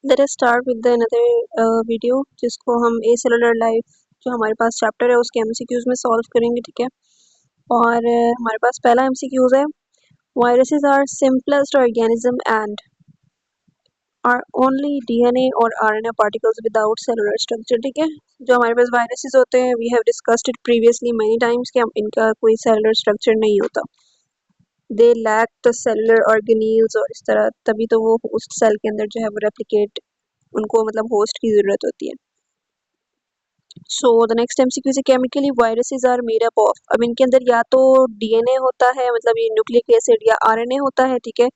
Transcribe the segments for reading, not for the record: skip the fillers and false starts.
Let us start with another video जिसको हम ए cellular life जो हमारे पास चैप्टर है उसके एमसीक्यूज में सॉल्व करेंगे, ठीक है। और हमारे पास पहला एमसीक्यूज है, viruses are simplest organism and are only DNA और RNA particles without cellular structure, ठीक है। जो हमारे पास वायरसेस होते हैं, we have discussed it previously many times कि हम इनका कोई सेलुलर स्ट्रक्चर नहीं होता, they lack the cellular organelles, और इस तरह तभी तो वो उस सेल के अंदर जो है वो रेप्लिकेट, उनको मतलब होस्ट की जरूरत होती है। सो द नेक्स्ट एमसीक्यू से chemically viruses are made up of, अब इनके अंदर या तो डीएनए होता है, मतलब ये न्यूक्लिक एसिड, या आरएनए होता है, ठीक है।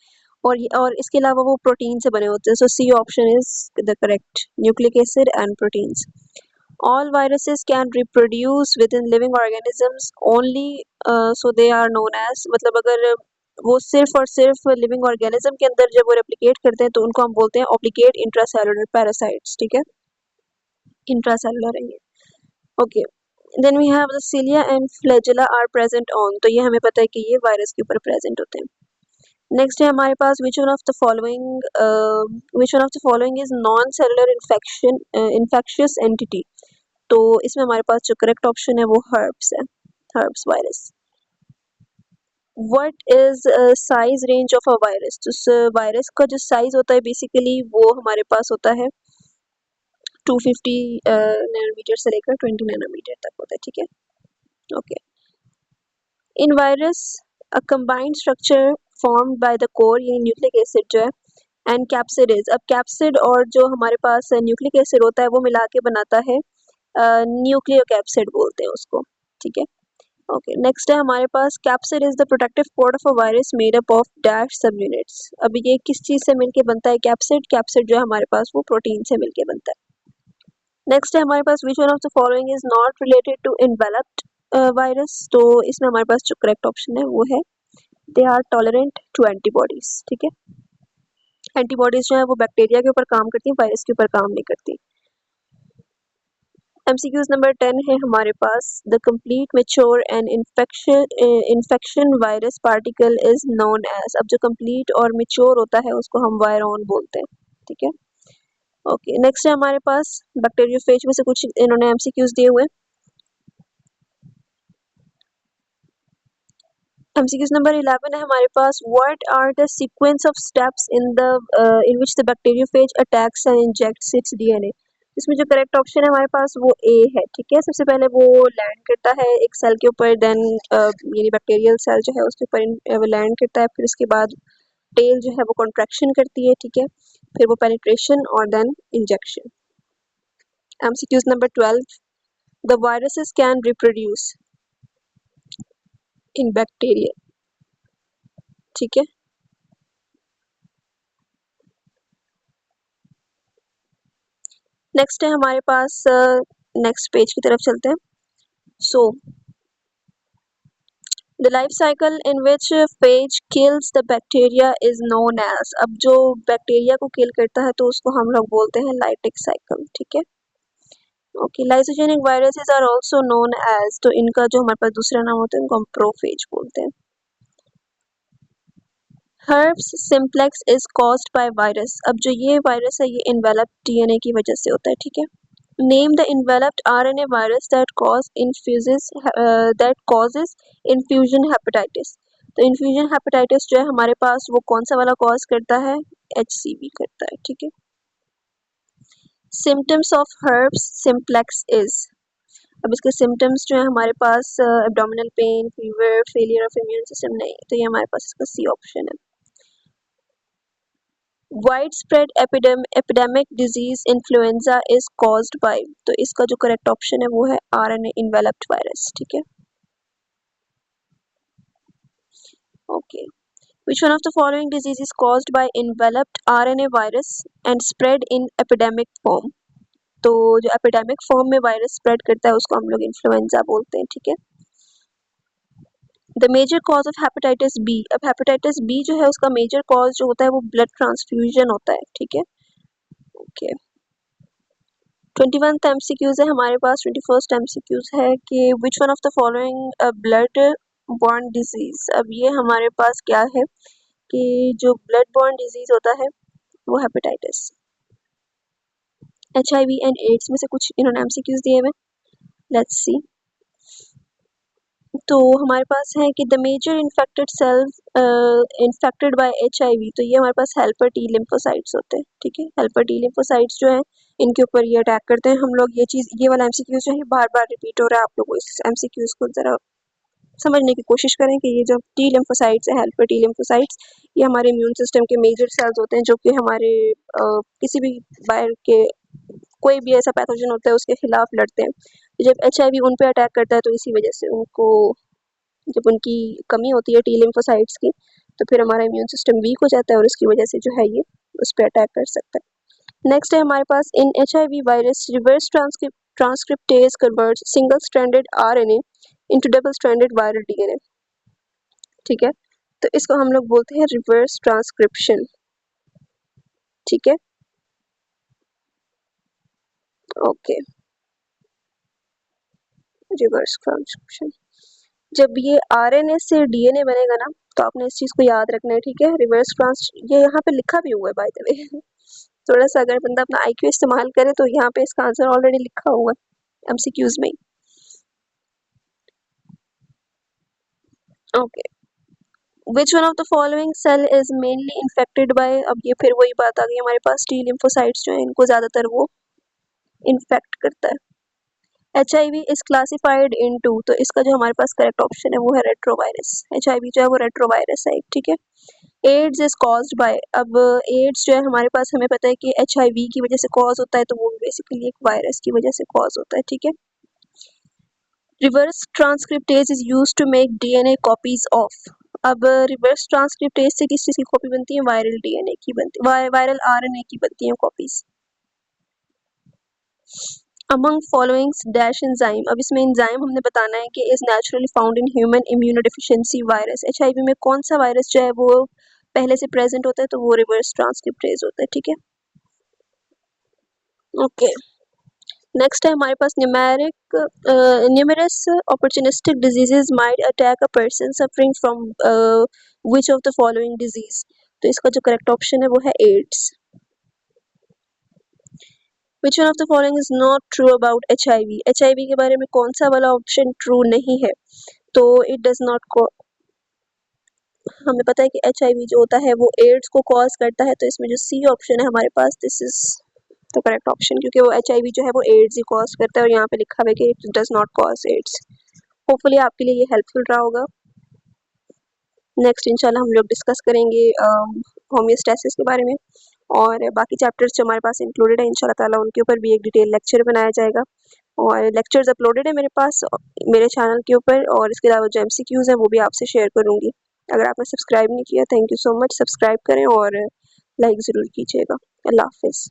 और इसके अलावा वो प्रोटीन से बने होते हैं। So C option is the correct, nucleic acid and proteins. All viruses can reproduce within living organisms only, so they are known as, मतलब अगर वो सिर्फ और सिर्फ लिविंग ऑर्गेनिज्म के अंदर जब वो रेप्लिकेट करते हैं तो उनको हम बोलते हैं ऑब्लिगेट इंट्रासेलुलर पैरासाइट्स, ठीक है। इंट्रासेलुलर है ये, okay. Then we have the cilia and flagella are present on, तो ये हमें पता है कि ये वायरस के ऊपर प्रेजेंट होते हैं। नेक्स्ट है हमारे पास which one of the following is non cellular infectious entity, तो इसमें हमारे पास जो करेक्ट ऑप्शन है वो हर्ब्स है, herbs virus. What is size range of a virus, तो वायरस का जो साइज होता है बेसिकली वो हमारे पास होता है 250 नैनोमीटर से लेकर 20 नैनोमीटर तक होता है, ठीक है, okay. In virus a combined structure formed by the core, ये न्यूक्लिक एसिड जो है, एंड कैप्सिड इज, अब कैप्सिड और जो हमारे पास न्यूक्लिक एसिड होता है वो मिला के बनाता है न्यूक्लियोकैप्सिड बोलते हैं उसको, ठीक है, ओके। नेक्स्ट है हमारे पास capsid is the protective coat of a virus made up of dash subunits, अब ये किस चीज से मिलके बनता है कैप्सिड, कैप्सिड जो है हमारे पास वो प्रोटीन से मिलके बनता है। नेक्स्ट है हमारे पास which one of the following is not related to enveloped virus, तो इसमें हमारे पास जो करेक्ट ऑप्शन है वो है they are tolerant to antibodies, ठीक है। एंटीबॉडीज जो है वो बैक्टीरिया के ऊपर काम करती हैं, वायरस के ऊपर काम नहीं करती। एमसीक्यूज नंबर 10 है हमारे पास, the complete mature and infection virus particle is known as, अब जो कंप्लीट और मेच्योर होता है उसको हम वायरॉन बोलते हैं, ठीक है, ओके। नेक्स्ट है हमारे पास बैक्टीरियोफेज में से कुछ इन्होंने एमसीक्यूज दिए हुए। एमसीक्यूज नंबर 11 है हमारे पास, what are the sequence of steps in which the bacteriophage attacks and injects its DNA, इसमें जो करेक्ट ऑप्शन है हमारे पास वो ए है, ठीक है। सबसे पहले वो लैंड करता है एक सेल के ऊपर, देन यानी बैक्टीरियल सेल जो है उसके ऊपर वो लैंड करता है, फिर उसके बाद टेल जो है वो कॉन्ट्रैक्शन करती है, ठीक है, फिर वो पेनिट्रेशन और then injection. MCQs number 12, the viruses can reproduce in bacteria, ठीक है। नेक्स्ट है हमारे पास, नेक्स्ट पेज की तरफ चलते हैं। So the life cycle in which phage kills the bacteria is known as, अब जो बैक्टीरिया को किल करता है तो उसको हम लोग बोलते हैं लाइटिक साइकिल, ठीक है, okay. Lysogenic viruses are also known as, तो इनका जो हमारे पास दूसरा नाम होता है उनको हम प्रोफेज बोलते हैं। Herbs simplex is caused by virus, अब जो ये वायरस है ये इन्वेलप्ड डीएनए की वजह से होता है, ठीक है। Name the enveloped RNA virus that causes infusion hepatitis, तो इन्फ्यूजन हेपेटाइटिस जो है हमारे पास वो कौन सा वाला कॉज करता है, HCV करता है, ठीक है। Symptoms of herpes simplex is, अब इसके सिम्टम्स जो है हमारे पास abdominal pain, fever, failure of immune system, नहीं, तो ये हमारे पास इसका सी ऑप्शन है। Widespread epidemic disease influenza is caused by, तो इसका जो करेक्ट ऑप्शन है वो है RNA इन्वेलप्ड वायरस, ठीक है, okay. Which one of the following disease is caused by enveloped RNA virus and spread in epidemic form, तो जो एपिडेमिक फॉर्म में वायरस स्प्रेड करता है उसको हम लोग इन्फ्लुएंजा बोलते हैं, ठीक है। The major cause of hepatitis B, अब हेपेटाइटिस बी जो है उसका मेजर कॉज जो होता है वो ब्लड ट्रांसफ्यूजन होता है, ठीक है, ओके। 21th एमसीक्यूज है हमारे पास, 21st एमसीक्यूज है कि विच one of the following blood borne disease, अब ये हमारे पास क्या है कि जो ब्लड बॉर्न डिजीज होता है वो हेपेटाइटिस, HIV एंड एड्स में से कुछ इन्होंने MCQs दिए हुए, लेट्स सी। तो हमारे पास है कि the major infected cells infected by HIV, तो ये हमारे पास हेल्पर टी लिम्फोसाइट्स होते हैं, ठीक है। हेल्पर टी लिम्फोसाइट्स जो है इनके ऊपर ये अटैक करते हैं। हम लोग ये वाला MCQ जो है बार बार रिपीट हो रहा है, आप लोग इस MCQs को ज़रा समझने की कोशिश करें कि ये जो टी लिम्फोसाइट्स है, हेल्पर टी लिम्फोसाइट्स, ये हमारे इम्यून सिस्टम के मेजर सेल्स होते हैं जो कि हमारे किसी भी वायरस के कोई भी ऐसा पैथोजन होता है उसके खिलाफ लड़ते हैं। जब HIV उन पे अटैक करता है तो इसी वजह से उनको, जब उनकी कमी होती है टी लिम्फोसाइट्स की, तो फिर हमारा इम्यून सिस्टम वीक हो जाता है और उसकी वजह से जो है ये उस पर अटैक कर सकता है। नेक्स्ट है हमारे पास इन HIV virus reverse transcriptase converts single stranded RNA into double stranded viral DNA, ठीक है। तो इसको हम लोग बोलते हैं रिवर्स ट्रांसक्रिप्शन, ठीक है, ओके, रिवर्स ट्रांसक्रिप्शन। जब ये RNA से DNA बनेगा ना, तो आपने इस चीज़ को याद रखना है, ठीक है। रिवर्स ट्रांस, ये यहाँ पे लिखा भी हुआ है बाय द वे थोड़ा सा अगर बंदा अपना IQ इस्तेमाल करे तो यहाँ पे इसका आंसर ऑलरेडी लिखा हुआ है MCQs में ही, okay. Which one of the following cell is mainly infected by, अब ये फिर वही बात आ गई हमारे पास, टी लिम्फोसाइट्स जो है इनको ज़्यादातर वो इन्फेक्ट करता है। HIV इज क्लासिफाइड इनटू, तो इसका जो हमारे पास करेक्ट ऑप्शन है वो है रेट्रोवायरस। HIV जो है वो रेट्रोवायरस है, ठीक है। एड्स इज कॉज्ड बाय, अब एड्स जो है हमारे पास हमें पता है कि HIV की वजह से कॉज होता है, तो वो बेसिकली एक वायरस की वजह से कॉज होता है, ठीक है। Reverse transcriptase is used to make DNA copies of, अब रिवर्स ट्रांसक्रिप्टेज से किस चीज़ की कॉपी बनती है, वायरल DNA की बनती है, वायरल RNA की बनती है copies. Among following dash enzyme, अब इसमें एंजाइम हमने बताना है कि is naturally found in human immunodeficiency virus. HIV में कौन सा वायरस जो है वो पहले से प्रेजेंट होता है, तो वो रिवर्स ट्रांसक्रिप्टेज होता है, ठीक है, ओके। नेक्स्ट है हमारे पास numerous opportunistic diseases might attack a person suffering from which of the following disease, तो इसका जो करेक्ट ऑप्शन है वो है ads. Which one of the following is not true about HIV? HIV के बारे में कौन सा वाला ऑप्शन ट्रू नहीं है, तो इट डज नॉट, हमें पता है कि HIV जो होता है वो एड्स को कॉज करता है, तो इसमें जो सी ऑप्शन है हमारे पास, this is the correct option, क्योंकि वो HIV जो है वो एड्स ही कॉज करता है और यहाँ पे लिखा हुआ है कि it does not cause AIDS. Hopefully आपके लिए ये हेल्पफुल रहा होगा। नेक्स्ट इंशाल्लाह हम लोग डिस्कस करेंगे होमियोस्टैसिस के बारे में, और बाकी चैप्टर्स जो हमारे पास इंक्लूडेड है इंशाल्लाह ताला उनके ऊपर भी एक डिटेल लेक्चर बनाया जाएगा, और लेक्चर्स अपलोडेड है मेरे पास मेरे चैनल के ऊपर, और इसके अलावा जो MCQs हैं वो भी आपसे शेयर करूँगी। अगर आपने सब्सक्राइब नहीं किया, thank you so much, subscribe करें और लाइक ज़रूर कीजिएगा। अल्लाह हाफिज़।